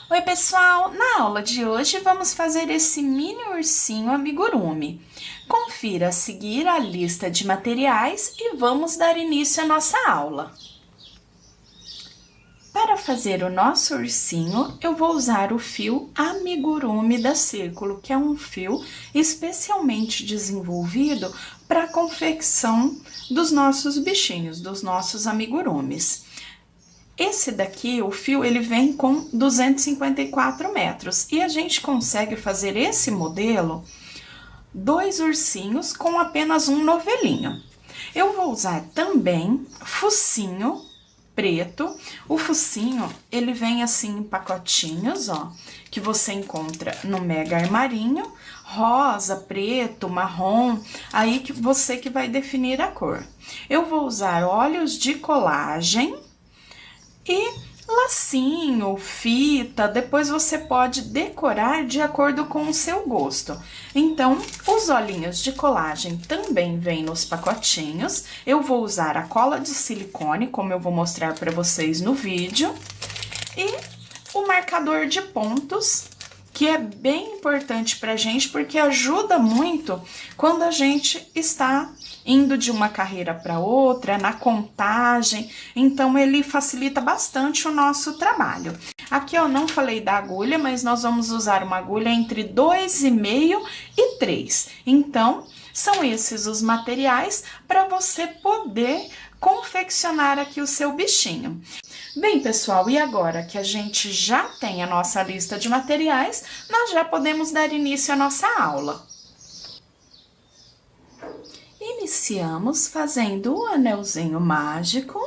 Oi, pessoal! Na aula de hoje vamos fazer esse mini ursinho amigurumi. Confira a seguir a lista de materiais e vamos dar início à nossa aula. Para fazer o nosso ursinho, eu vou usar o fio amigurumi da Círculo, que é um fio especialmente desenvolvido para a confecção dos nossos bichinhos, dos nossos amigurumis. Esse daqui, o fio, ele vem com 254 metros e a gente consegue fazer esse modelo, 2 ursinhos com apenas um novelinho. Eu vou usar também focinho preto. O focinho, ele vem assim em pacotinhos, ó, que você encontra no Mega Armarinho, rosa, preto, marrom, aí que você que vai definir a cor. Eu vou usar óleos de colagem e lacinho, fita, depois você pode decorar de acordo com o seu gosto. Então, os olhinhos de colagem também vêm nos pacotinhos. Eu vou usar a cola de silicone, como eu vou mostrar para vocês no vídeo. E o marcador de pontos, que é bem importante pra gente, porque ajuda muito quando a gente está indo de uma carreira para outra, na contagem, então ele facilita bastante o nosso trabalho. Aqui eu não falei da agulha, mas nós vamos usar uma agulha entre 2,5 e 3. Então, são esses os materiais para você poder confeccionar aqui o seu bichinho. Bem, pessoal, e agora que a gente já tem a nossa lista de materiais, nós já podemos dar início à nossa aula. Iniciamos fazendo o anelzinho mágico,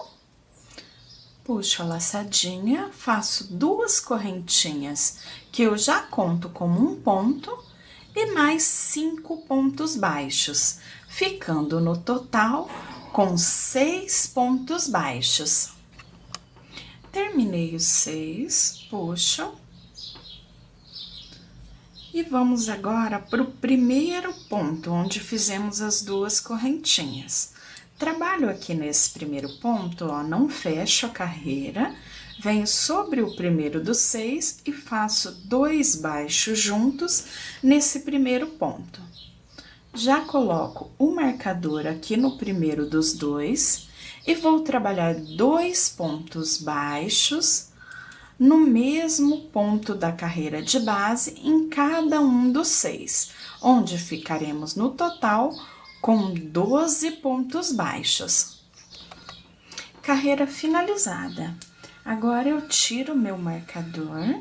puxo a laçadinha, faço 2 correntinhas, que eu já conto como um ponto, e mais 5 pontos baixos, ficando no total com 6 pontos baixos. Terminei os 6, puxo. E vamos agora para o primeiro ponto, onde fizemos as 2 correntinhas. Trabalho aqui nesse primeiro ponto, ó, não fecho a carreira, venho sobre o primeiro dos 6 e faço 2 baixos juntos nesse primeiro ponto. Já coloco o marcador aqui no primeiro dos 2 e vou trabalhar 2 pontos baixos no mesmo ponto da carreira de base em cada um dos 6, onde ficaremos no total com 12 pontos baixos. Carreira finalizada. Agora eu tiro meu marcador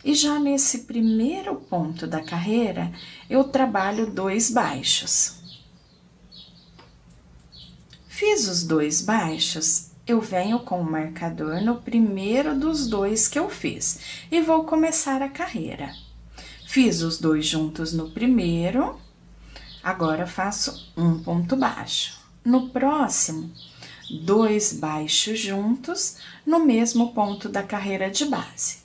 e já nesse primeiro ponto da carreira eu trabalho 2 baixos. Fiz os 2 baixos. Eu venho com o marcador no primeiro dos 2 que eu fiz e vou começar a carreira. Fiz os 2 juntos no primeiro, agora faço um ponto baixo. No próximo, 2 baixos juntos no mesmo ponto da carreira de base.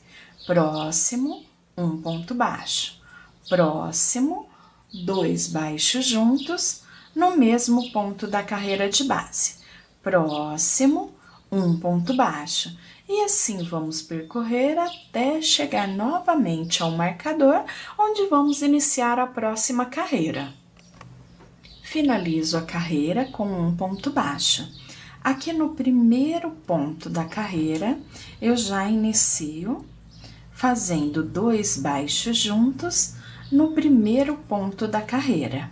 Próximo, um ponto baixo. Próximo, 2 baixos juntos no mesmo ponto da carreira de base. Próximo, um ponto baixo. E assim vamos percorrer até chegar novamente ao marcador, onde vamos iniciar a próxima carreira. Finalizo a carreira com um ponto baixo. Aqui no primeiro ponto da carreira, eu já inicio fazendo 2 baixos juntos no primeiro ponto da carreira.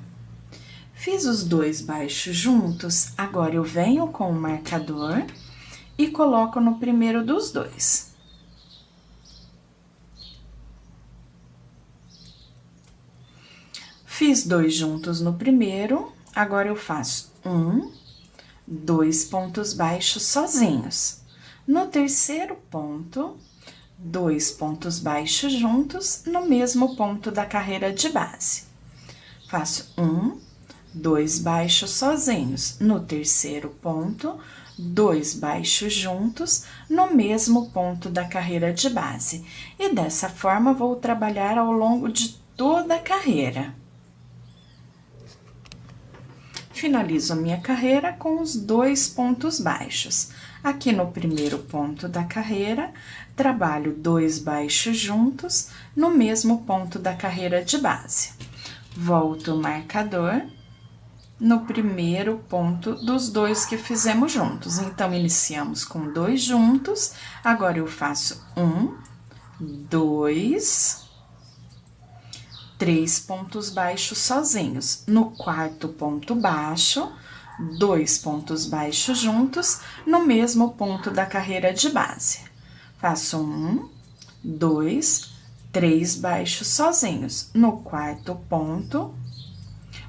Fiz os 2 baixos juntos, agora eu venho com o marcador e coloco no primeiro dos 2. Fiz 2 juntos no primeiro, agora eu faço 2 pontos baixos sozinhos. No terceiro ponto, 2 pontos baixos juntos no mesmo ponto da carreira de base. Faço 2 baixos sozinhos. No terceiro ponto, 2 baixos juntos no mesmo ponto da carreira de base. E dessa forma, vou trabalhar ao longo de toda a carreira. finalizo a minha carreira com os 2 pontos baixos. Aqui no primeiro ponto da carreira, trabalho 2 baixos juntos no mesmo ponto da carreira de base. Volto o marcador no primeiro ponto dos 2 que fizemos juntos. Então, iniciamos com 2 juntos, agora eu faço 1, 2, 3 pontos baixos sozinhos. No quarto ponto baixo, 2 pontos baixos juntos no mesmo ponto da carreira de base. Faço 1, 2, 3 baixos sozinhos. No quarto ponto,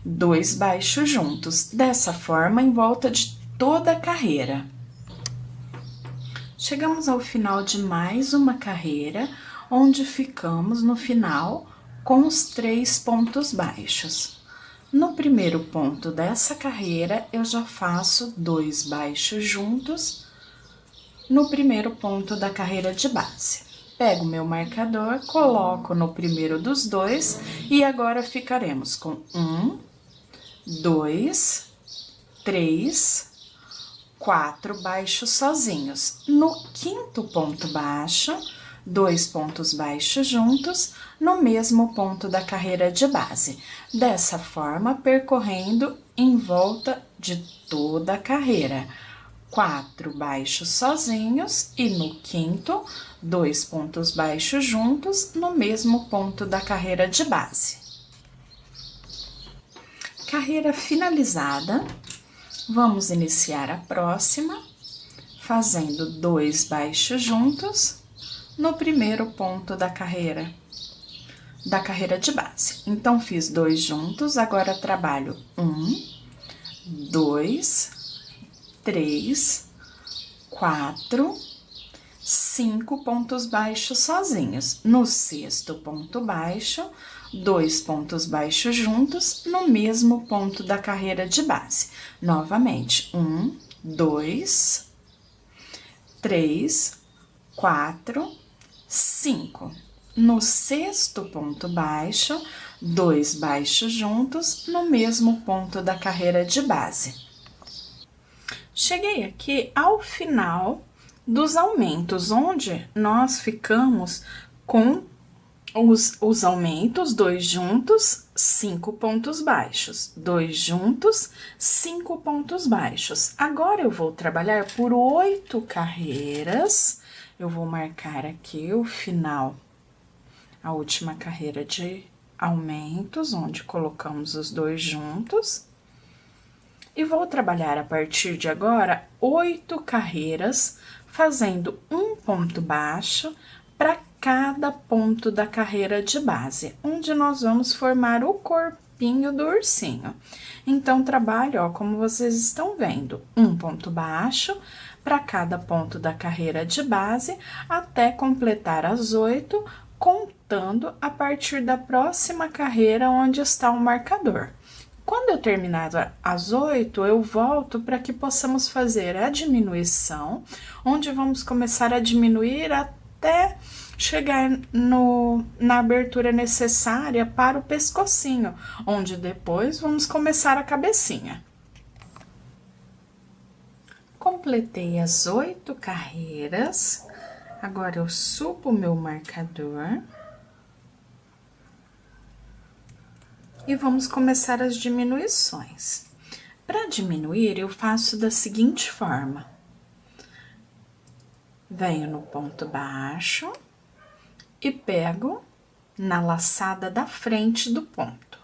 2 baixos juntos. Dessa forma, em volta de toda a carreira. Chegamos ao final de mais uma carreira, onde ficamos no final com os 3 pontos baixos. No primeiro ponto dessa carreira, eu já faço 2 baixos juntos no primeiro ponto da carreira de base. Pego meu marcador, coloco no primeiro dos 2 e agora ficaremos com 1, 2, 3, 4 baixos sozinhos. No quinto ponto baixo, 2 pontos baixos juntos no mesmo ponto da carreira de base. Dessa forma, percorrendo em volta de toda a carreira. 4 baixos sozinhos e no quinto, 2 pontos baixos juntos no mesmo ponto da carreira de base. Carreira finalizada, vamos iniciar a próxima, fazendo 2 baixos juntos no primeiro ponto da carreira de base. Então, fiz 2 juntos, agora trabalho 1, 2, 3, 4, 5 pontos baixos sozinhos. No sexto ponto baixo, 2 pontos baixos juntos no mesmo ponto da carreira de base. Novamente, 1, 2, 3, 4, 5. No sexto ponto baixo, 2 baixos juntos no mesmo ponto da carreira de base. Cheguei aqui ao final dos aumentos, onde nós ficamos com os aumentos, 2 juntos, 5 pontos baixos, 2 juntos, 5 pontos baixos. Agora, eu vou trabalhar por 8 carreiras, eu vou marcar aqui o final, a última carreira de aumentos, onde colocamos os 2 juntos. E vou trabalhar a partir de agora 8 carreiras, fazendo um ponto baixo para cada ponto da carreira de base, onde nós vamos formar o corpinho do ursinho. Então, trabalho, ó, como vocês estão vendo, um ponto baixo para cada ponto da carreira de base, até completar as 8, contando a partir da próxima carreira onde está o marcador. Quando eu terminar as 8, eu volto para que possamos fazer a diminuição, onde vamos começar a diminuir até chegar na abertura necessária para o pescocinho, onde depois vamos começar a cabecinha. Completei as 8 carreiras, agora eu subo o meu marcador. E vamos começar as diminuições. Para diminuir, eu faço da seguinte forma. Venho no ponto baixo e pego na laçada da frente do ponto.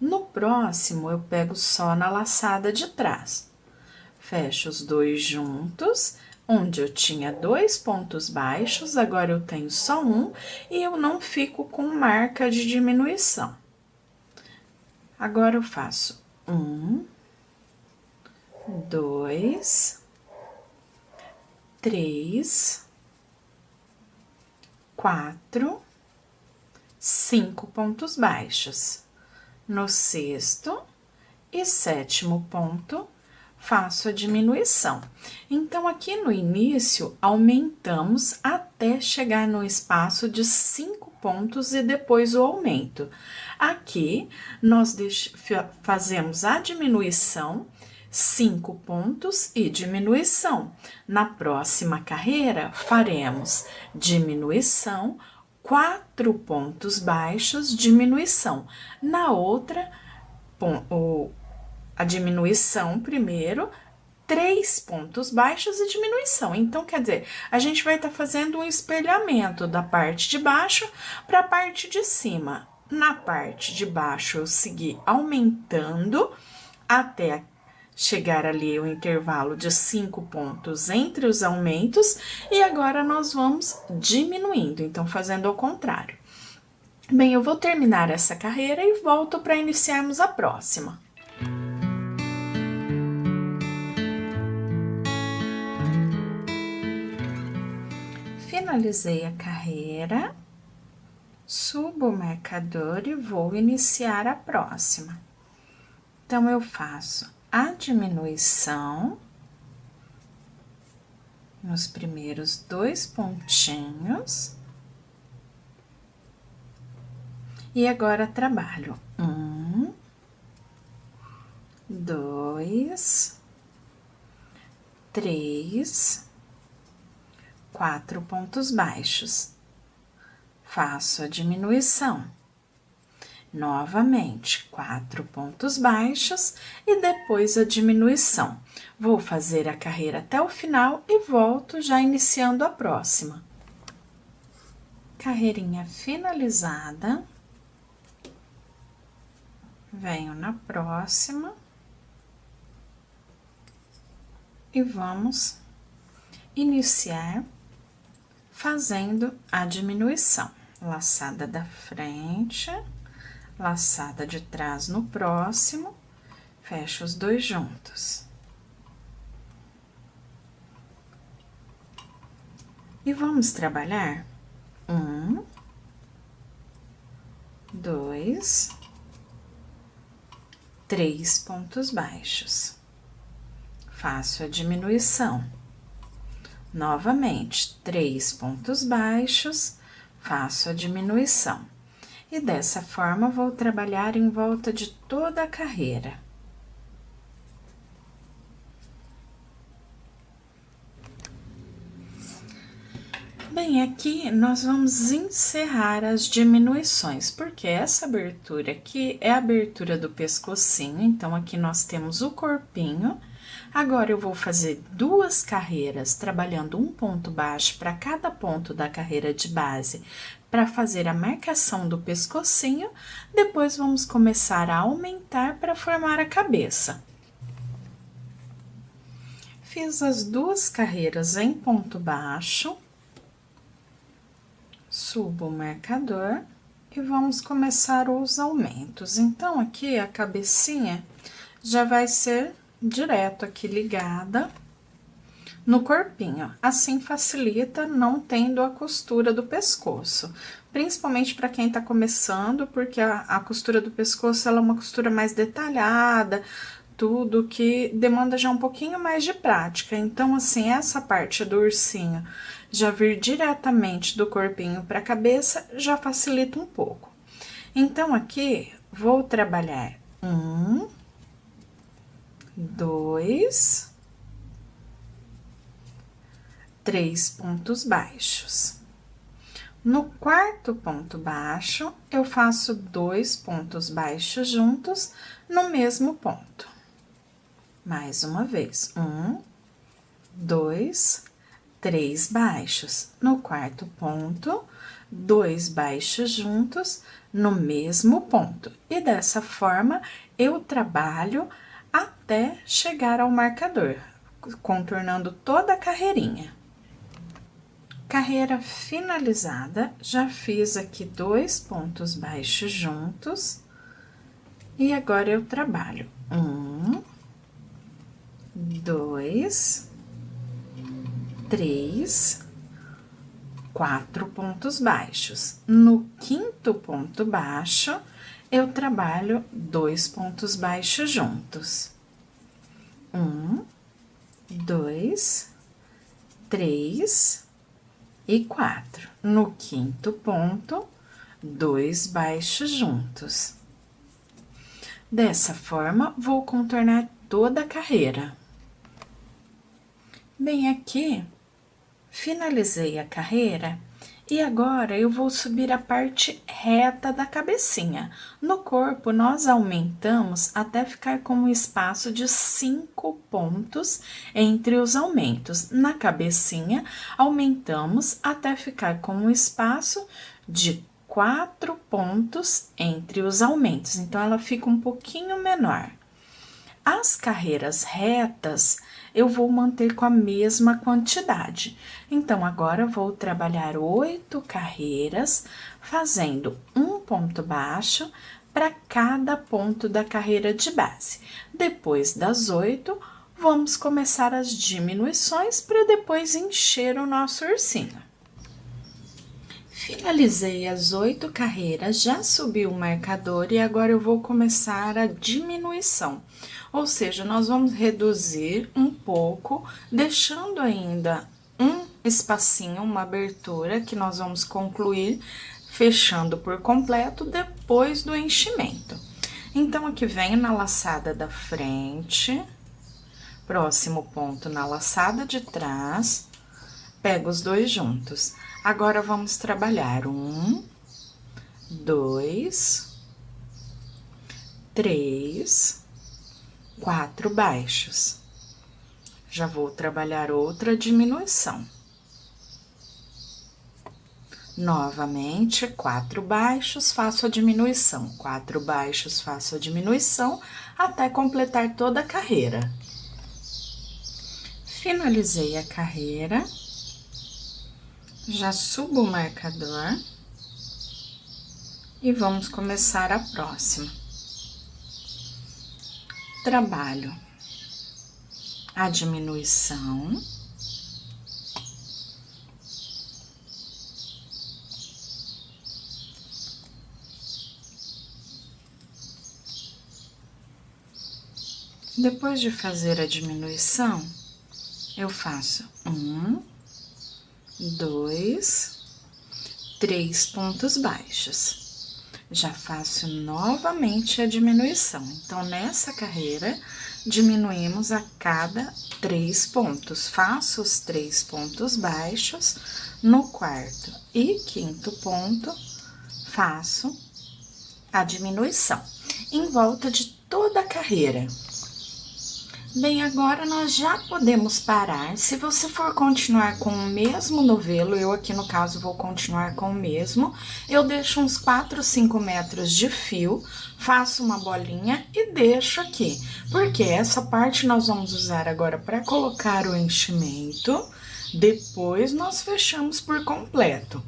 No próximo, eu pego só na laçada de trás. Fecho os 2 juntos, onde eu tinha 2 pontos baixos, agora eu tenho só um e eu não fico com marca de diminuição. Agora, eu faço 1, 2, 3, 4, 5 pontos baixos. No sexto e sétimo ponto, faço a diminuição. Então, aqui no início, aumentamos até chegar no espaço de 5 pontos e depois o aumento. Aqui, nós fazemos a diminuição, 5 pontos e diminuição. Na próxima carreira, faremos diminuição, 4 pontos baixos, diminuição. Na outra, a diminuição primeiro, 3 pontos baixos e diminuição. Então, quer dizer, a gente vai estar fazendo um espelhamento da parte de baixo para a parte de cima. Na parte de baixo, eu segui aumentando até chegar ali o intervalo de 5 pontos entre os aumentos, e agora nós vamos diminuindo, então fazendo ao contrário. Bem, eu vou terminar essa carreira e volto para iniciarmos a próxima. Finalizei a carreira, subo o marcador e vou iniciar a próxima. Então, eu faço a diminuição nos primeiros 2 pontinhos. E agora, trabalho 1, 2, 3, 4 pontos baixos. Faço a diminuição. Novamente, 4 pontos baixos e depois a diminuição. Vou fazer a carreira até o final e volto já iniciando a próxima. Carreirinha finalizada. Venho na próxima. E vamos iniciar fazendo a diminuição. Laçada da frente, laçada de trás no próximo, fecho os 2 juntos. E vamos trabalhar 1, 2, 3 pontos baixos. Faço a diminuição. Novamente, 3 pontos baixos, faço a diminuição. E dessa forma, vou trabalhar em volta de toda a carreira. Bem, aqui nós vamos encerrar as diminuições, porque essa abertura aqui é a abertura do pescocinho, então aqui nós temos o corpinho. Agora, eu vou fazer 2 carreiras, trabalhando um ponto baixo para cada ponto da carreira de base, para fazer a marcação do pescocinho. Depois, vamos começar a aumentar para formar a cabeça. Fiz as 2 carreiras em ponto baixo, subo o marcador e vamos começar os aumentos. Então, aqui a cabecinha já vai ser direto aqui ligada no corpinho, assim facilita não tendo a costura do pescoço, principalmente para quem tá começando, porque a costura do pescoço ela é uma costura mais detalhada, tudo que demanda já um pouquinho mais de prática. Então, assim, essa parte do ursinho já vir diretamente do corpinho para a cabeça já facilita um pouco. Então, aqui vou trabalhar 1, 2, 3 pontos baixos. No quarto ponto baixo, eu faço 2 pontos baixos juntos no mesmo ponto. Mais uma vez, 1, 2, 3 baixos. No quarto ponto, 2 baixos juntos no mesmo ponto. E dessa forma, eu trabalho até chegar ao marcador, contornando toda a carreirinha. Carreira finalizada, já fiz aqui 2 pontos baixos juntos, e agora eu trabalho 1, 2, 3, 4 pontos baixos. No quinto ponto baixo, eu trabalho 2 pontos baixos juntos. 1, 2, 3 e 4. No quinto ponto, 2 baixos juntos. Dessa forma, vou contornar toda a carreira. Bem, aqui, finalizei a carreira e agora eu vou subir a parte reta da cabecinha. No corpo, nós aumentamos até ficar com um espaço de 5 pontos entre os aumentos. Na cabecinha, aumentamos até ficar com um espaço de 4 pontos entre os aumentos, então ela fica um pouquinho menor. As carreiras retas, eu vou manter com a mesma quantidade. Então, agora vou trabalhar 8 carreiras, fazendo um ponto baixo para cada ponto da carreira de base. Depois das 8, vamos começar as diminuições para depois encher o nosso ursinho. Finalizei as 8 carreiras, já subi o marcador e agora eu vou começar a diminuição. Ou seja, nós vamos reduzir um pouco, deixando ainda um espacinho, uma abertura que nós vamos concluir fechando por completo depois do enchimento. Então, aqui venho na laçada da frente, próximo ponto na laçada de trás, pego os dois juntos. Agora, vamos trabalhar 1, 2, 3, 4 baixos. Já vou trabalhar outra diminuição. Novamente, 4 baixos, faço a diminuição. 4 baixos, faço a diminuição, até completar toda a carreira. Finalizei a carreira. Já subo o marcador e vamos começar a próxima. Trabalho a diminuição. Depois de fazer a diminuição, eu faço 1, 2, 3 pontos baixos. Já faço novamente a diminuição. Então, nessa carreira, diminuímos a cada 3 pontos. Faço os 3 pontos baixos, no quarto e quinto ponto, faço a diminuição, em volta de toda a carreira. Bem, agora nós já podemos parar. Se você for continuar com o mesmo novelo, eu aqui no caso vou continuar com o mesmo, eu deixo uns 4, 5 metros de fio, faço uma bolinha e deixo aqui. Porque essa parte nós vamos usar agora para colocar o enchimento, depois nós fechamos por completo.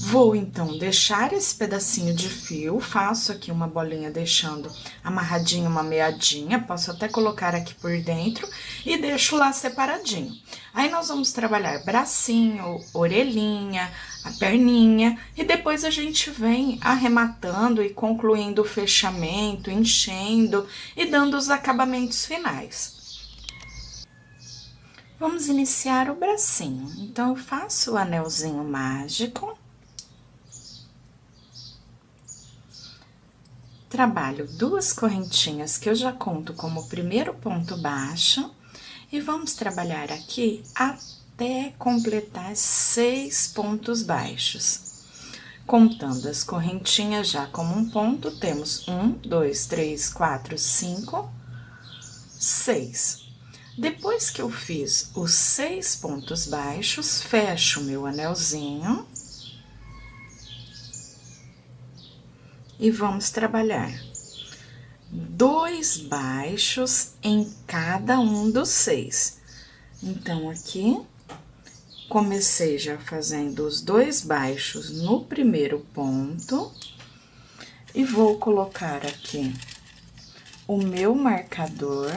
Vou, então, deixar esse pedacinho de fio, faço aqui uma bolinha deixando amarradinho uma meadinha, posso até colocar aqui por dentro e deixo lá separadinho. Aí, nós vamos trabalhar bracinho, orelhinha, a perninha e depois a gente vem arrematando e concluindo o fechamento, enchendo e dando os acabamentos finais. Vamos iniciar o bracinho. Então, eu faço o anelzinho mágico. Trabalho 2 correntinhas que eu já conto como primeiro ponto baixo e vamos trabalhar aqui até completar 6 pontos baixos. Contando as correntinhas já como um ponto, temos 1, 2, 3, 4, 5, 6. Depois que eu fiz os 6 pontos baixos, fecho o meu anelzinho. E vamos trabalhar 2 baixos em cada um dos 6. Então, aqui, comecei já fazendo os 2 baixos no primeiro ponto. E vou colocar aqui o meu marcador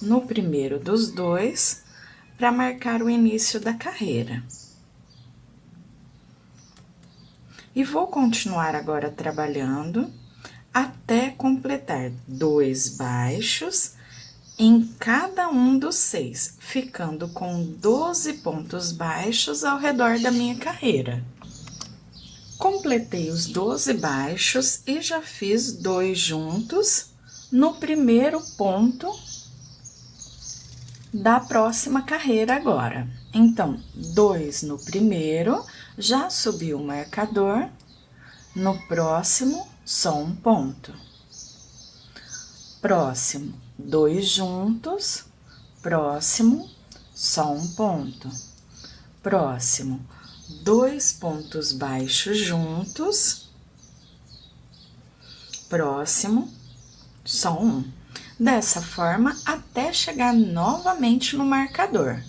no primeiro dos 2, para marcar o início da carreira. E vou continuar agora trabalhando até completar 2 baixos em cada um dos 6, ficando com 12 pontos baixos ao redor da minha carreira. Completei os 12 baixos e já fiz 2 juntos no primeiro ponto da próxima carreira agora. Então, 2 no primeiro, já subi o marcador, no próximo, só um ponto. Próximo, 2 juntos, próximo, só um ponto. Próximo, 2 pontos baixos juntos, próximo, só um. Dessa forma, até chegar novamente no marcador.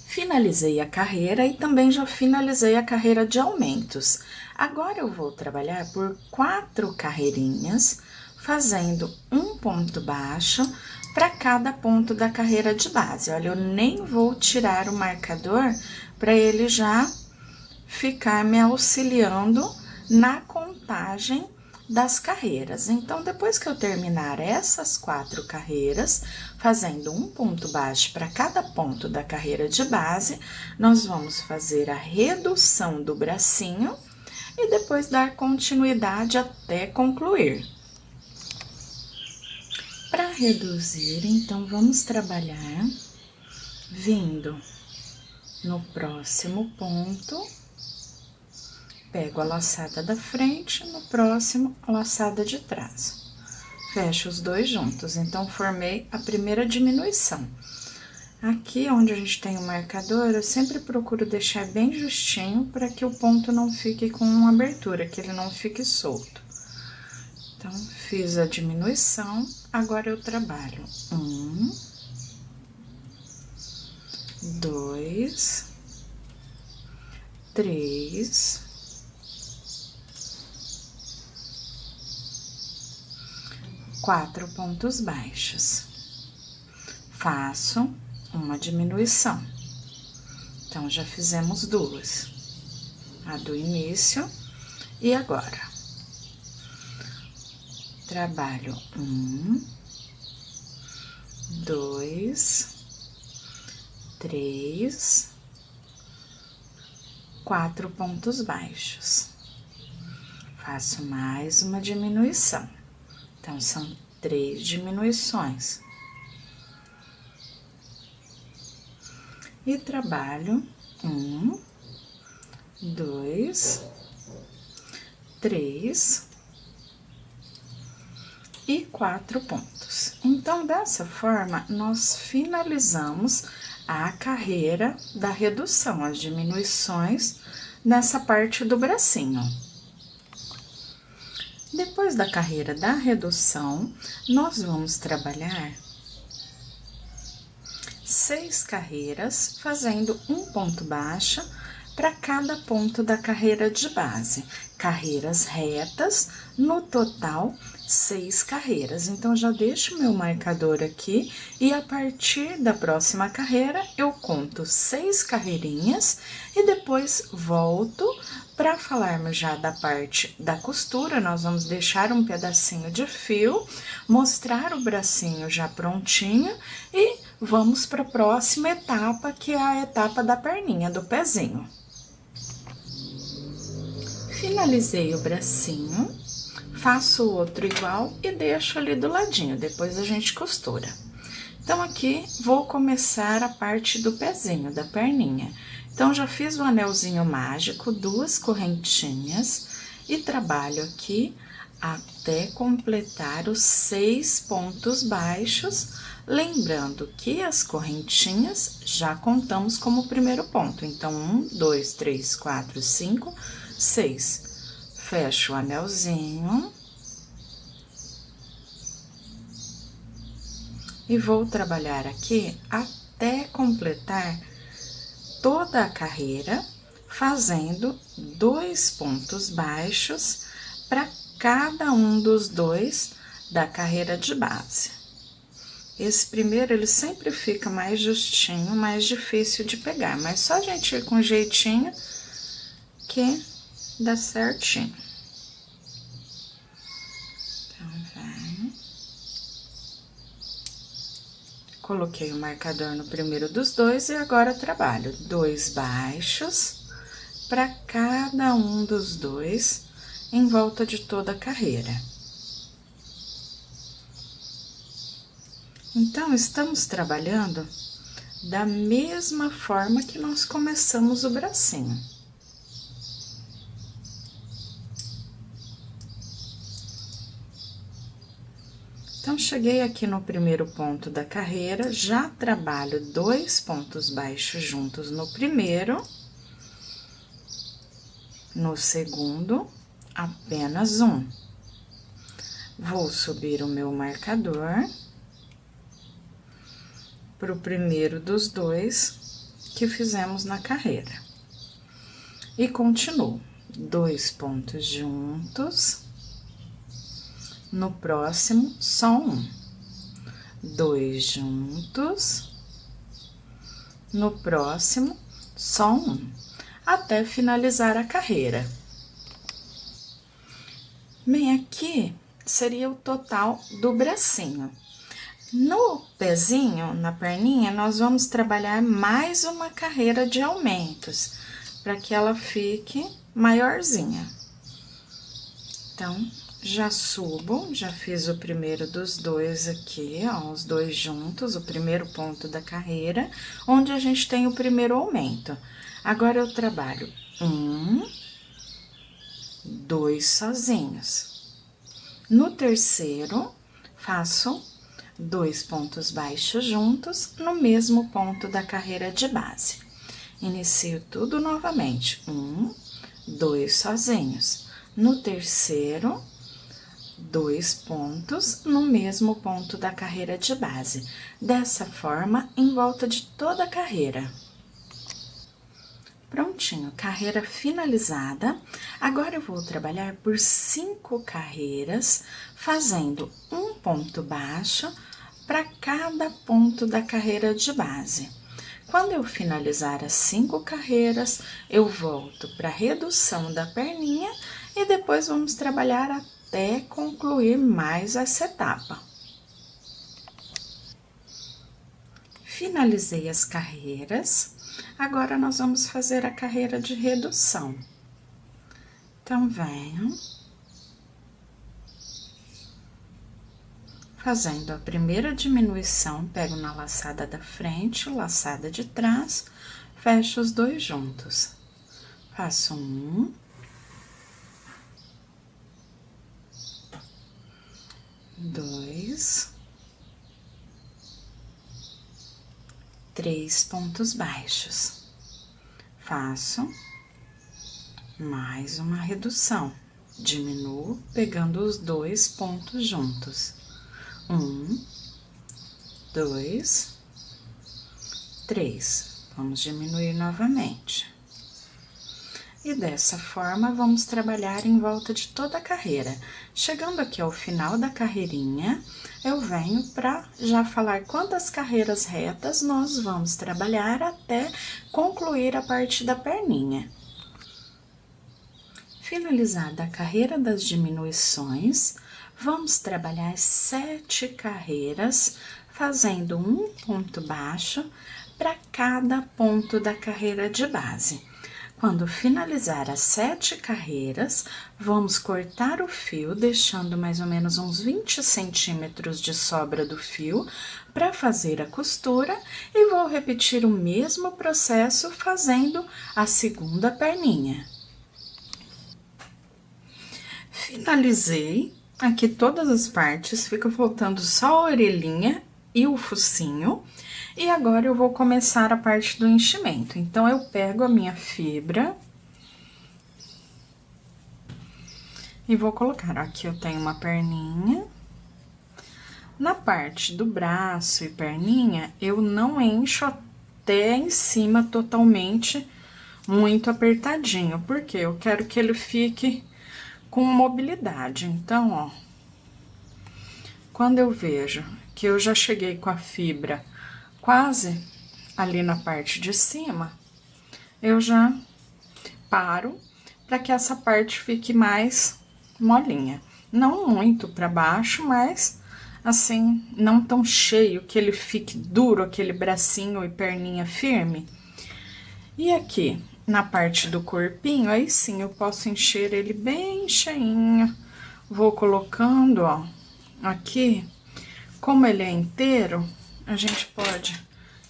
Finalizei a carreira e também já finalizei a carreira de aumentos. Agora eu vou trabalhar por 4 carreirinhas, fazendo um ponto baixo para cada ponto da carreira de base. Olha, eu nem vou tirar o marcador para ele já ficar me auxiliando na contagem das carreiras. Então, depois que eu terminar essas 4 carreiras, fazendo um ponto baixo para cada ponto da carreira de base, nós vamos fazer a redução do bracinho e depois dar continuidade até concluir. Para reduzir, então, vamos trabalhar vindo no próximo ponto, pego a laçada da frente, no próximo, a laçada de trás. Fecho os 2 juntos, então, formei a primeira diminuição. Aqui, onde a gente tem o marcador, eu sempre procuro deixar bem justinho para que o ponto não fique com uma abertura, que ele não fique solto. Então, fiz a diminuição, agora eu trabalho 1, 2, 3, 4 pontos baixos. Faço uma diminuição. Então, já fizemos 2. A do início e agora. Trabalho 1, 2, 3, 4 pontos baixos. Faço mais uma diminuição. Então, são 3 diminuições. E trabalho 1, 2, 3 e 4 pontos. Então, dessa forma, nós finalizamos a carreira da redução, as diminuições nessa parte do bracinho. Depois da carreira da redução, nós vamos trabalhar 6 carreiras, fazendo um ponto baixo para cada ponto da carreira de base. Carreiras retas, no total, 6 carreiras. Então, já deixo meu marcador aqui e a partir da próxima carreira, eu conto 6 carreirinhas e depois volto para falarmos já da parte da costura. Nós vamos deixar um pedacinho de fio, mostrar o bracinho já prontinho e vamos para a próxima etapa, que é a etapa da perninha, do pezinho. Finalizei o bracinho, faço o outro igual e deixo ali do ladinho, depois a gente costura. Então, aqui, vou começar a parte do pezinho, da perninha. Então, já fiz o anelzinho mágico, 2 correntinhas, e trabalho aqui até completar os 6 pontos baixos, lembrando que as correntinhas já contamos como primeiro ponto. Então, 1, 2, 3, 4, 5, 6. Fecho o anelzinho. E vou trabalhar aqui até completar toda a carreira, fazendo 2 pontos baixos para cada um dos 2 da carreira de base. Esse primeiro, ele sempre fica mais justinho, mais difícil de pegar, mas só a gente ir com jeitinho que dá certinho. Então, vai. Coloquei o marcador no primeiro dos 2 e agora trabalho 2 baixos, para cada um dos dois em volta de toda a carreira. Então, estamos trabalhando da mesma forma que nós começamos o bracinho. Então, cheguei aqui no primeiro ponto da carreira, já trabalho 2 pontos baixos juntos no primeiro, no segundo, apenas um. Vou subir o meu marcador para o primeiro dos dois que fizemos na carreira. E continuo, 2 pontos juntos. No próximo, só um. 2 juntos. No próximo, só um. Até finalizar a carreira. Bem, aqui seria o total do bracinho. No pezinho, na perninha, nós vamos trabalhar mais uma carreira de aumentos, para que ela fique maiorzinha. Então, já subo, já fiz o primeiro dos dois aqui, ó, os dois juntos, o primeiro ponto da carreira, onde a gente tem o primeiro aumento. Agora, eu trabalho 1, 2 sozinhos. No terceiro, faço 2 pontos baixos juntos no mesmo ponto da carreira de base. Inicio tudo novamente, 1, 2 sozinhos. No terceiro, 2 pontos no mesmo ponto da carreira de base. Dessa forma, em volta de toda a carreira. Prontinho, carreira finalizada. Agora, eu vou trabalhar por 5 carreiras, fazendo um ponto baixo para cada ponto da carreira de base. Quando eu finalizar as 5 carreiras, eu volto para a redução da perninha e depois vamos trabalhar até concluir mais essa etapa. Finalizei as carreiras, agora nós vamos fazer a carreira de redução. Então, venho fazendo a primeira diminuição, pego na laçada da frente, laçada de trás, fecho os 2 juntos. Faço 1, 2, 3 pontos baixos. Faço mais uma redução, diminuo pegando os 2 pontos juntos. 1, 2, 3. Vamos diminuir novamente. E dessa forma, vamos trabalhar em volta de toda a carreira. Chegando aqui ao final da carreirinha, eu venho para já falar quantas carreiras retas nós vamos trabalhar até concluir a parte da perninha. Finalizada a carreira das diminuições, vamos trabalhar 7 carreiras, fazendo um ponto baixo para cada ponto da carreira de base. Quando finalizar as 7 carreiras, vamos cortar o fio, deixando mais ou menos uns 20 centímetros de sobra do fio para fazer a costura e vou repetir o mesmo processo fazendo a segunda perninha. Finalizei aqui todas as partes, fica faltando só a orelhinha e o focinho. E agora, eu vou começar a parte do enchimento. Então, eu pego a minha fibra e vou colocar. Aqui eu tenho uma perninha. Na parte do braço e perninha, eu não encho até em cima totalmente muito apertadinho, porque eu quero que ele fique com mobilidade. Então, ó, quando eu vejo que eu já cheguei com a fibra quase ali na parte de cima, eu já paro para que essa parte fique mais molinha. Não muito para baixo, mas assim, não tão cheio, que ele fique duro, aquele bracinho e perninha firme. E aqui, na parte do corpinho, aí sim eu posso encher ele bem cheinho. Vou colocando, ó, aqui. Como ele é inteiro, a gente pode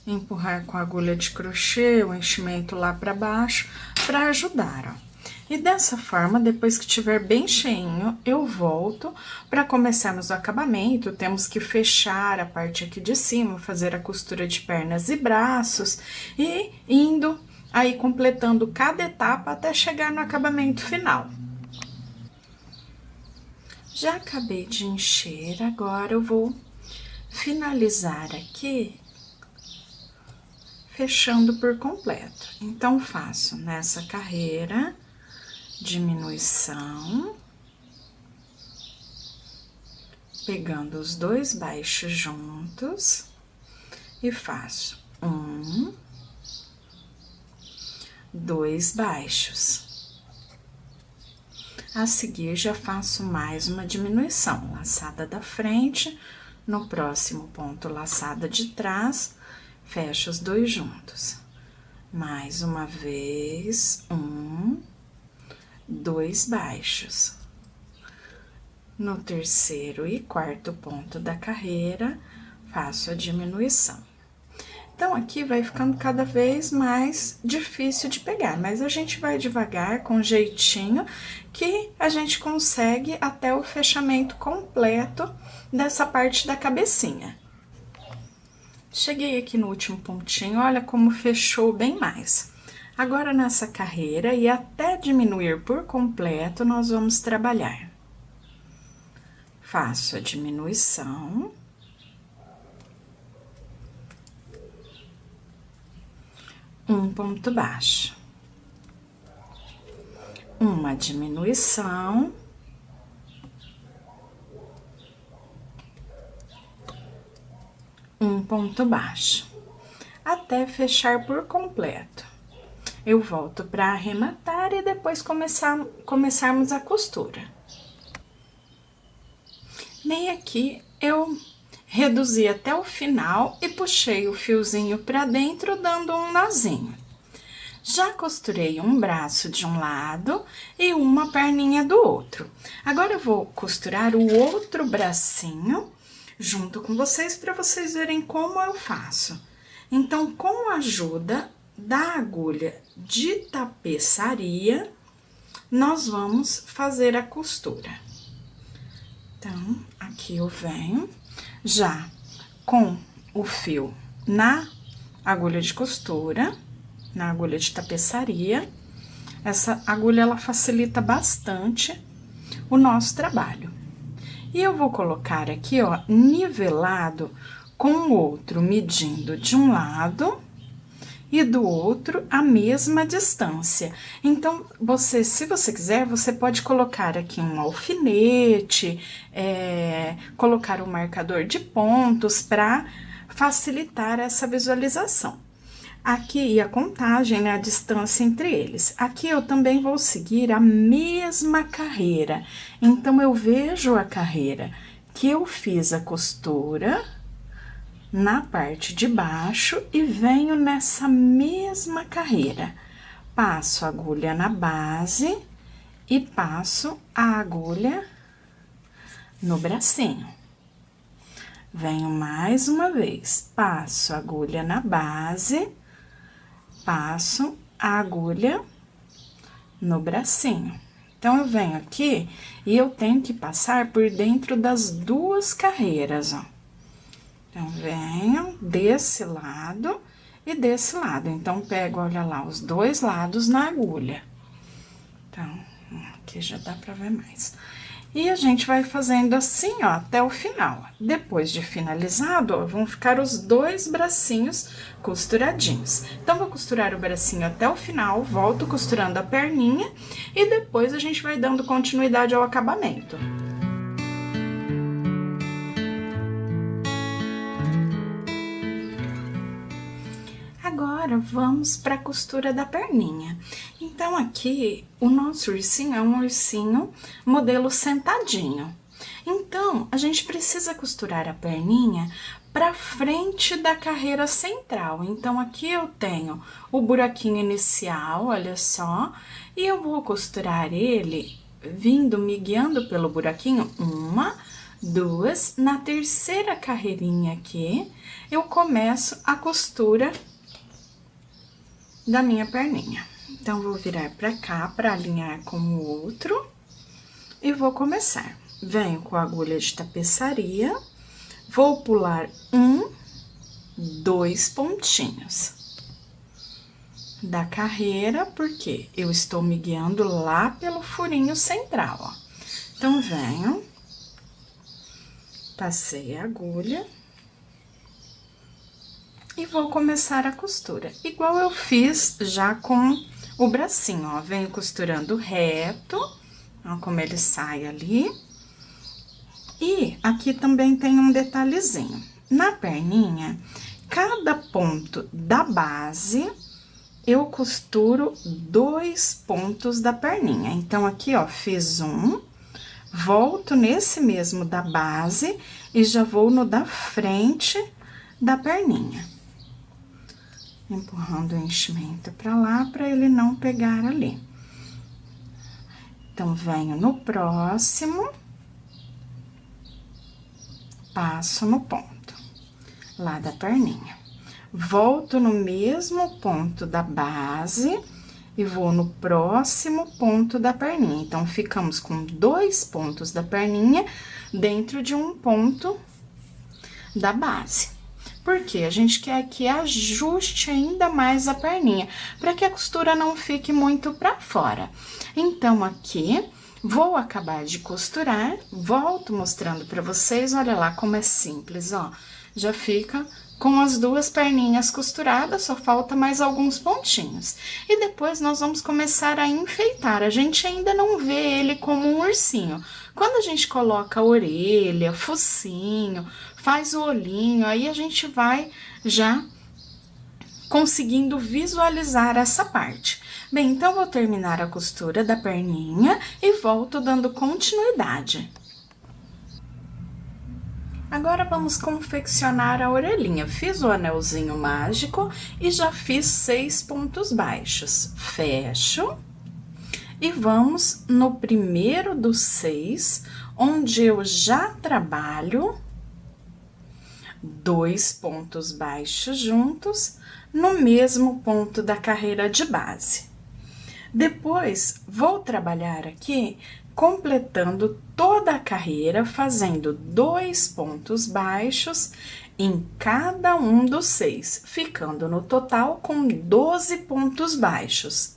empurrar com a agulha de crochê o enchimento lá pra baixo pra ajudar, ó. E dessa forma, depois que tiver bem cheinho, eu volto para começarmos o acabamento. Temos que fechar a parte aqui de cima, fazer a costura de pernas e braços e indo aí completando cada etapa até chegar no acabamento final. Já acabei de encher, agora eu vou finalizar aqui fechando por completo. Então, faço nessa carreira diminuição, pegando os dois baixos juntos e faço 1, 2 baixos. A seguir, já faço mais uma diminuição, laçada da frente, no próximo ponto, laçada de trás, fecho os dois juntos. Mais uma vez, 1, 2 baixos. No terceiro e quarto ponto da carreira, faço a diminuição. Então, aqui vai ficando cada vez mais difícil de pegar, mas a gente vai devagar, com jeitinho, que a gente consegue até o fechamento completo dessa parte da cabecinha. Cheguei aqui no último pontinho, olha como fechou bem mais. Agora, nessa carreira, e até diminuir por completo, nós vamos trabalhar. Faço a diminuição. Um ponto baixo. Uma diminuição. Um ponto baixo. Até fechar por completo. Eu volto para arrematar e depois começarmos a costura. Nem aqui eu reduzi até o final e puxei o fiozinho para dentro, dando um nozinho. Já costurei um braço de um lado e uma perninha do outro. Agora, eu vou costurar o outro bracinho junto com vocês, para vocês verem como eu faço. Então, com a ajuda da agulha de tapeçaria, nós vamos fazer a costura. Então, aqui eu venho já com o fio na agulha de costura, na agulha de tapeçaria. Essa agulha, ela facilita bastante o nosso trabalho. E eu vou colocar aqui, ó, nivelado com o outro, medindo de um lado e do outro a mesma distância. Então, se você quiser, você pode colocar aqui um alfinete, colocar um marcador de pontos para facilitar essa visualização. Aqui, e a contagem, né, a distância entre eles. Aqui eu também vou seguir a mesma carreira. Então, eu vejo a carreira que eu fiz a costura na parte de baixo e venho nessa mesma carreira. Passo a agulha na base e passo a agulha no bracinho. Venho mais uma vez, passo a agulha na base, passo a agulha no bracinho. Então, eu venho aqui e eu tenho que passar por dentro das duas carreiras, ó. Então, venho desse lado e desse lado. Então, pego, olha lá, os dois lados na agulha. Então, aqui já dá pra ver mais. E a gente vai fazendo assim, ó, até o final. Depois de finalizado, ó, vão ficar os dois bracinhos costuradinhos. Então, vou costurar o bracinho até o final, volto costurando a perninha e depois a gente vai dando continuidade ao acabamento. Agora, vamos para a costura da perninha. Então, aqui, o nosso ursinho é um ursinho modelo sentadinho. Então, a gente precisa costurar a perninha para frente da carreira central. Então, aqui eu tenho o buraquinho inicial, olha só, e eu vou costurar ele vindo, me guiando pelo buraquinho, uma, duas, na terceira carreirinha aqui, eu começo a costura da minha perninha. Então, vou virar pra cá para alinhar com o outro e vou começar. Venho com a agulha de tapeçaria, vou pular 1, 2 pontinhos da carreira, porque eu estou me guiando lá pelo furinho central, ó. Então, venho, passei a agulha e vou começar a costura, igual eu fiz já com o bracinho, ó. Venho costurando reto, ó, como ele sai ali. E aqui também tem um detalhezinho. Na perninha, cada ponto da base, eu costuro 2 pontos da perninha. Então, aqui, ó, fiz um, volto nesse mesmo da base e já vou no da frente da perninha. Empurrando o enchimento pra lá, pra ele não pegar ali. Então, venho no próximo, passo no ponto lá da perninha. Volto no mesmo ponto da base e vou no próximo ponto da perninha. Então, ficamos com 2 pontos da perninha dentro de um ponto da base. Porque a gente quer que ajuste ainda mais a perninha, para que a costura não fique muito para fora. Então, aqui, vou acabar de costurar, volto mostrando para vocês, olha lá como é simples, ó. Já fica com as 2 perninhas costuradas, só falta mais alguns pontinhos. E depois nós vamos começar a enfeitar, a gente ainda não vê ele como um ursinho. Quando a gente coloca a orelha, focinho, faz o olhinho, aí a gente vai já conseguindo visualizar essa parte. Bem, então, vou terminar a costura da perninha e volto dando continuidade. Agora, vamos confeccionar a orelhinha. Fiz o anelzinho mágico e já fiz 6 pontos baixos. Fecho e vamos no primeiro dos 6, onde eu já trabalho 2 pontos baixos juntos no mesmo ponto da carreira de base. Depois, vou trabalhar aqui completando toda a carreira, fazendo 2 pontos baixos em cada um dos 6, ficando no total com 12 pontos baixos.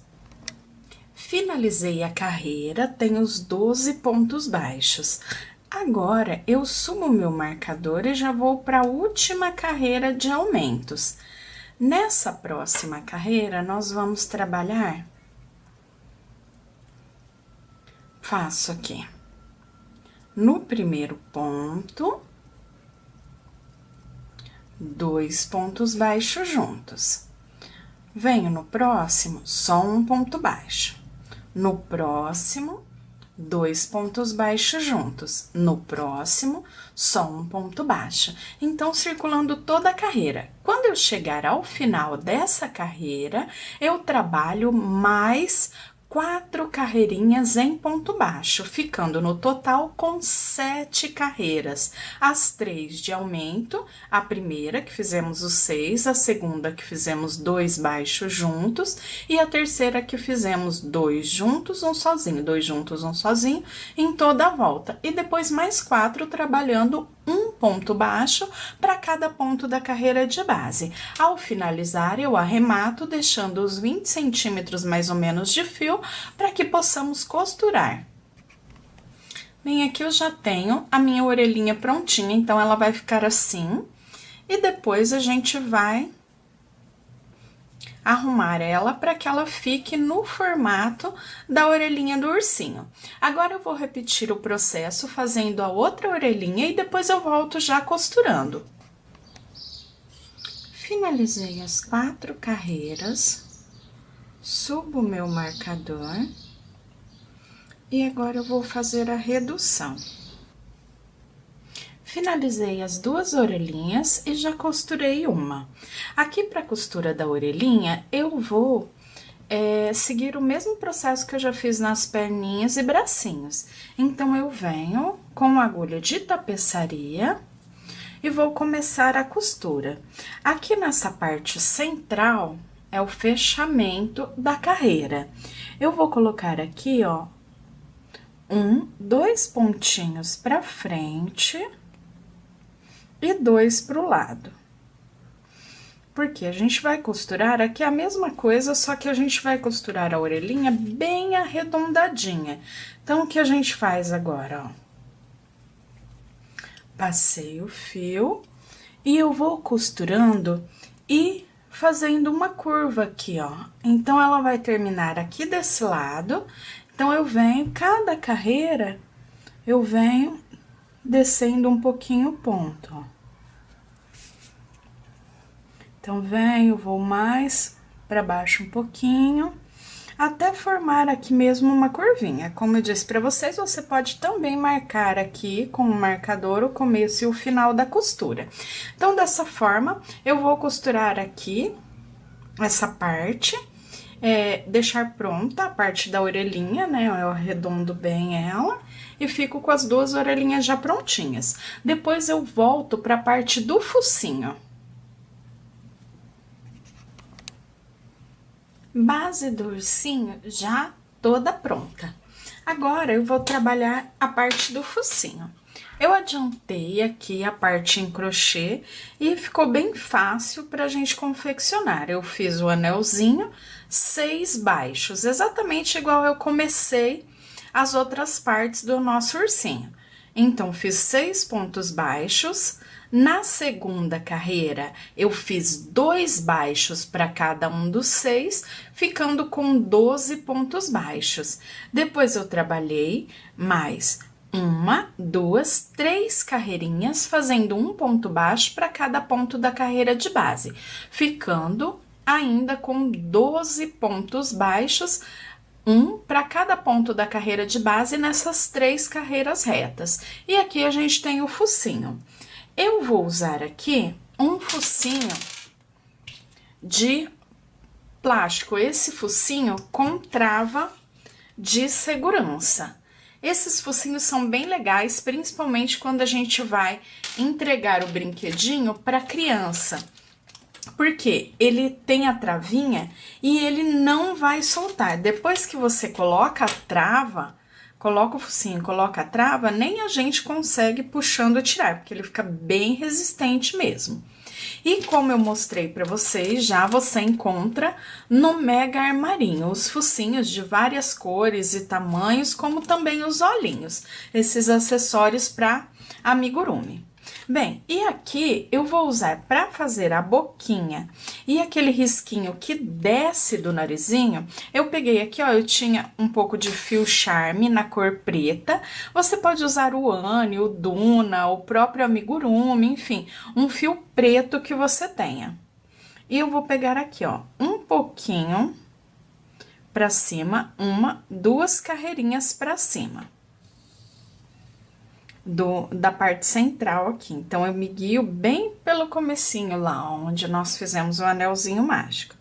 Finalizei a carreira, tenho os 12 pontos baixos. Agora, eu sumo o meu marcador e já vou para a última carreira de aumentos. Nessa próxima carreira, nós vamos trabalhar... Faço aqui, no primeiro ponto, 2 pontos baixos juntos. Venho no próximo, só um ponto baixo. No próximo, 2 pontos baixos juntos. No próximo, só um ponto baixo. Então, circulando toda a carreira. Quando eu chegar ao final dessa carreira, eu trabalho mais 4 carreirinhas em ponto baixo, ficando no total com 7 carreiras. As 3 de aumento, a primeira que fizemos os 6, a segunda que fizemos 2 baixos juntos e a terceira que fizemos 2 juntos, um sozinho, 2 juntos, um sozinho, em toda a volta. E depois mais 4 trabalhando um ponto baixo para cada ponto da carreira de base. Ao finalizar, eu arremato, deixando os 20 centímetros mais ou menos de fio, para que possamos costurar. Bem, aqui eu já tenho a minha orelhinha prontinha, então ela vai ficar assim, e depois a gente vai arrumar ela para que ela fique no formato da orelhinha do ursinho. Agora, eu vou repetir o processo fazendo a outra orelhinha e depois eu volto já costurando. Finalizei as 4 carreiras, subo o meu marcador e agora eu vou fazer a redução. Finalizei as duas orelhinhas e já costurei uma. Aqui para a costura da orelhinha, eu vou seguir o mesmo processo que eu já fiz nas perninhas e bracinhos. Então, eu venho com agulha de tapeçaria e vou começar a costura. Aqui nessa parte central é o fechamento da carreira. Eu vou colocar aqui, ó, dois pontinhos pra frente e dois pro lado. Porque a gente vai costurar aqui a mesma coisa, só que a gente vai costurar a orelhinha bem arredondadinha. Então, o que a gente faz agora, ó? Passei o fio e eu vou costurando e fazendo uma curva aqui, ó. Então, ela vai terminar aqui desse lado. Então, eu venho, cada carreira, eu venho descendo um pouquinho o ponto, ó. Então, venho, vou mais para baixo um pouquinho, até formar aqui mesmo uma curvinha. Como eu disse para vocês, você pode também marcar aqui com o marcador o começo e o final da costura. Então, dessa forma, eu vou costurar aqui essa parte, deixar pronta a parte da orelhinha, né? Eu arredondo bem ela e fico com as duas orelhinhas já prontinhas. Depois, eu volto para a parte do focinho. Base do ursinho já toda pronta. Agora, eu vou trabalhar a parte do focinho. Eu adiantei aqui a parte em crochê e ficou bem fácil pra gente confeccionar. Eu fiz o anelzinho, 6 baixos, exatamente igual eu comecei as outras partes do nosso ursinho. Então, fiz 6 pontos baixos. Na segunda carreira, eu fiz 2 baixos para cada um dos 6, ficando com 12 pontos baixos. Depois, eu trabalhei mais 1, 2, 3 carreirinhas, fazendo um ponto baixo para cada ponto da carreira de base, ficando ainda com 12 pontos baixos, para cada ponto da carreira de base nessas 3 carreiras retas. E aqui a gente tem o focinho. Eu vou usar aqui um focinho de plástico, esse focinho com trava de segurança. Esses focinhos são bem legais, principalmente quando a gente vai entregar o brinquedinho para criança. Porque ele tem a travinha e ele não vai soltar. Depois que você coloca a trava, coloca o focinho, coloca a trava, nem a gente consegue puxando tirar, porque ele fica bem resistente mesmo. E como eu mostrei para vocês, já você encontra no Mega Armarinho os focinhos de várias cores e tamanhos, como também os olhinhos, esses acessórios para amigurumi. Bem, e aqui eu vou usar para fazer a boquinha e aquele risquinho que desce do narizinho, eu peguei aqui, ó, eu tinha um pouco de fio charme na cor preta, você pode usar o Anne, o Duna, o próprio amigurumi, enfim, um fio preto que você tenha. E eu vou pegar aqui, ó, um pouquinho para cima, 1, 2 carreirinhas para cima. Da parte central aqui. Então, eu me guio bem pelo comecinho lá, onde nós fizemos o anelzinho mágico.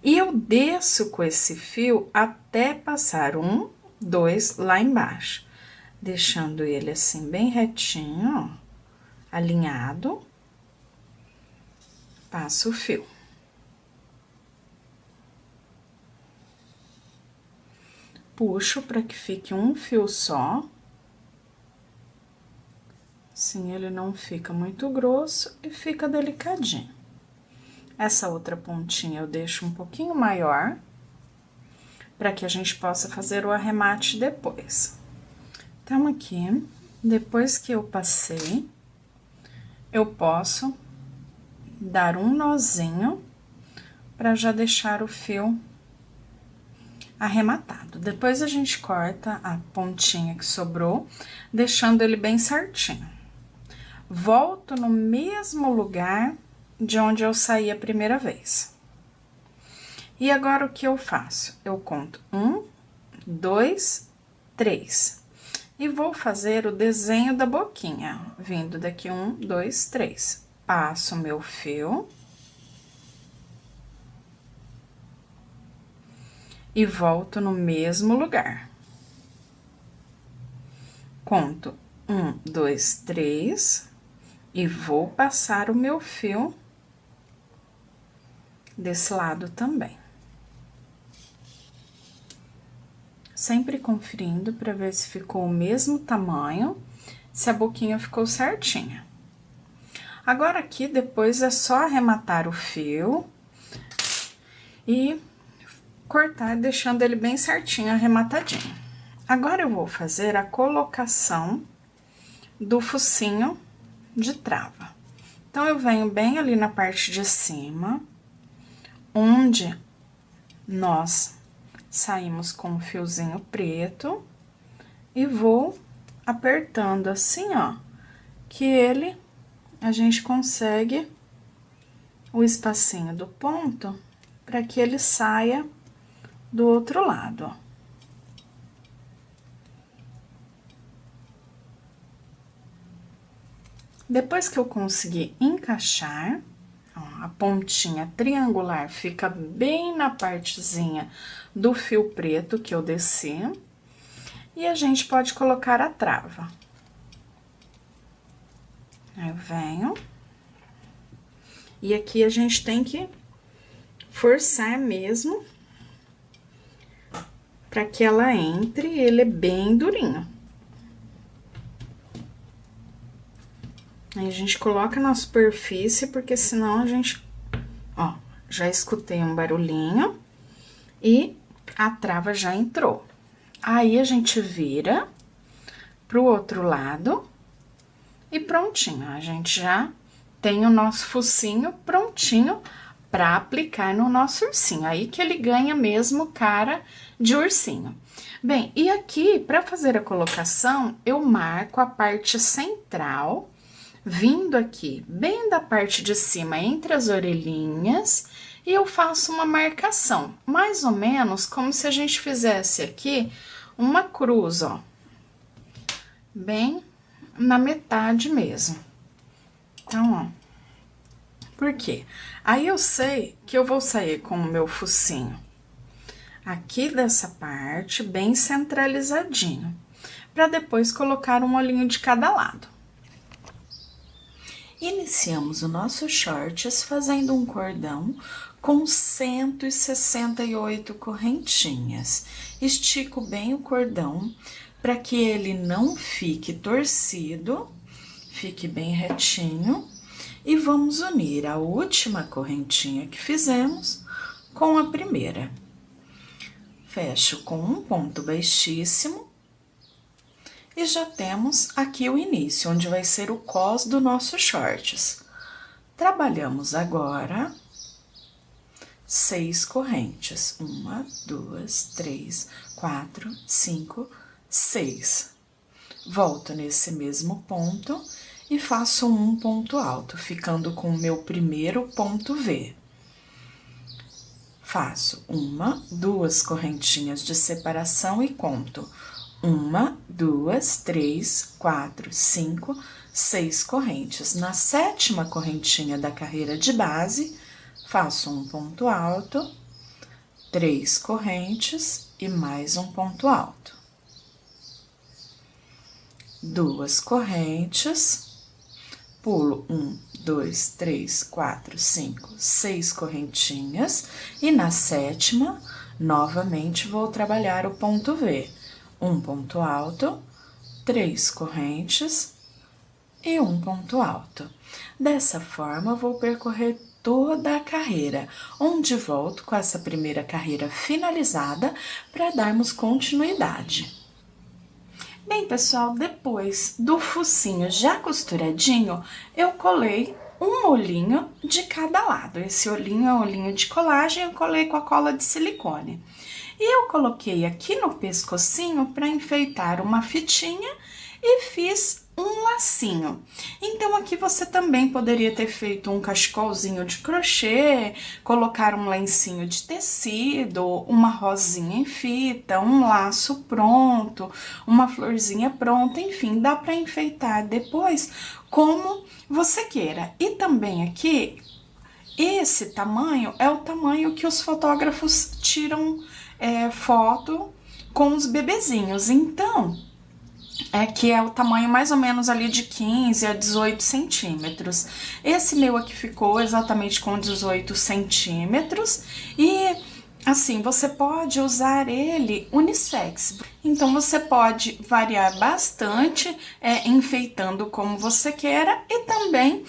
E eu desço com esse fio até passar 1, 2 lá embaixo. Deixando ele assim, bem retinho, ó, alinhado. Passo o fio. Puxo para que fique um fio só. Assim, ele não fica muito grosso e fica delicadinho. Essa outra pontinha eu deixo um pouquinho maior, para que a gente possa fazer o arremate depois. Então, aqui, depois que eu passei, eu posso dar um nozinho, para já deixar o fio arrematado. Depois, a gente corta a pontinha que sobrou, deixando ele bem certinho. Volto no mesmo lugar de onde eu saí a primeira vez. E agora, o que eu faço? Eu conto 1, 2, 3. E vou fazer o desenho da boquinha, vindo daqui 1, 2, 3. Passo o meu fio. E volto no mesmo lugar. Conto 1, 2, 3. E vou passar o meu fio desse lado também. Sempre conferindo para ver se ficou o mesmo tamanho, se a boquinha ficou certinha. Agora, aqui, depois é só arrematar o fio e cortar, deixando ele bem certinho, arrematadinho. Agora, eu vou fazer a colocação do focinho de trava. Então, eu venho bem ali na parte de cima, onde nós saímos com o fiozinho preto e vou apertando assim, ó, que a gente consegue o espacinho do ponto para que ele saia do outro lado, ó. Depois que eu conseguir encaixar, ó, a pontinha triangular fica bem na partezinha do fio preto que eu desci, e a gente pode colocar a trava. Aí eu venho, e aqui a gente tem que forçar mesmo, para que ela entre, ele é bem durinho. Aí a gente coloca na superfície, porque senão a gente, ó, já escutei um barulhinho e a trava já entrou. Aí a gente vira pro outro lado e prontinho. A gente já tem o nosso focinho prontinho para aplicar no nosso ursinho. Aí que ele ganha mesmo cara de ursinho. Bem, e aqui, para fazer a colocação, eu marco a parte central, vindo aqui bem da parte de cima, entre as orelhinhas, e eu faço uma marcação, mais ou menos como se a gente fizesse aqui uma cruz, ó, bem na metade mesmo. Então, ó, por quê? Aí eu sei que eu vou sair com o meu focinho aqui dessa parte, bem centralizadinho, para depois colocar um olhinho de cada lado. Iniciamos o nosso shorts fazendo um cordão com 168 correntinhas. Estico bem o cordão para que ele não fique torcido, fique bem retinho. E vamos unir a última correntinha que fizemos com a primeira. Fecho com um ponto baixíssimo. E já temos aqui o início, onde vai ser o cós do nosso shorts. Trabalhamos agora 6 correntes. 1, 2, 3, 4, 5, 6. Volto nesse mesmo ponto e faço um ponto alto, ficando com o meu primeiro ponto V. Faço 1, 2 correntinhas de separação e conto 1, 2, 3, 4, 5, 6 correntes. Na 7ª correntinha da carreira de base, faço um ponto alto, 3 correntes e mais um ponto alto. 2 correntes, pulo 1, 2, 3, 4, 5, 6 correntinhas e na 7ª, novamente, vou trabalhar o ponto V. Um ponto alto, 3 correntes e um ponto alto. Dessa forma, eu vou percorrer toda a carreira, onde volto com essa primeira carreira finalizada para darmos continuidade. Bem, pessoal, depois do focinho já costuradinho, eu colei um olhinho de cada lado. Esse olhinho é um olhinho de colagem, eu colei com a cola de silicone. E eu coloquei aqui no pescocinho para enfeitar uma fitinha e fiz um lacinho. Então aqui você também poderia ter feito um cachecolzinho de crochê, colocar um lencinho de tecido, uma rosinha em fita, um laço pronto, uma florzinha pronta, enfim, dá para enfeitar depois como você queira. E também aqui, esse tamanho é o tamanho que os fotógrafos tiram foto com os bebezinhos, então que é o tamanho mais ou menos ali de 15 a 18 centímetros. Esse meu aqui ficou exatamente com 18 centímetros e assim, você pode usar ele unissex. Então você pode variar bastante, enfeitando como você queira e também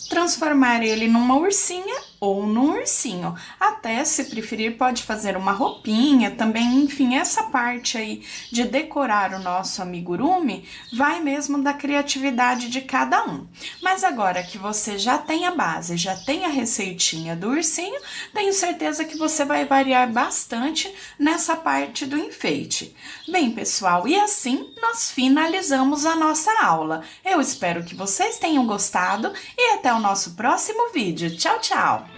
transformar ele numa ursinha ou num ursinho. Até, se preferir, pode fazer uma roupinha também. Enfim, essa parte aí de decorar o nosso amigurumi vai mesmo da criatividade de cada um. Mas agora que você já tem a base, já tem a receitinha do ursinho, tenho certeza que você vai variar bastante nessa parte do enfeite. Bem, pessoal, e assim nós finalizamos a nossa aula. Eu espero que vocês tenham gostado e até o nosso próximo vídeo. Tchau, tchau!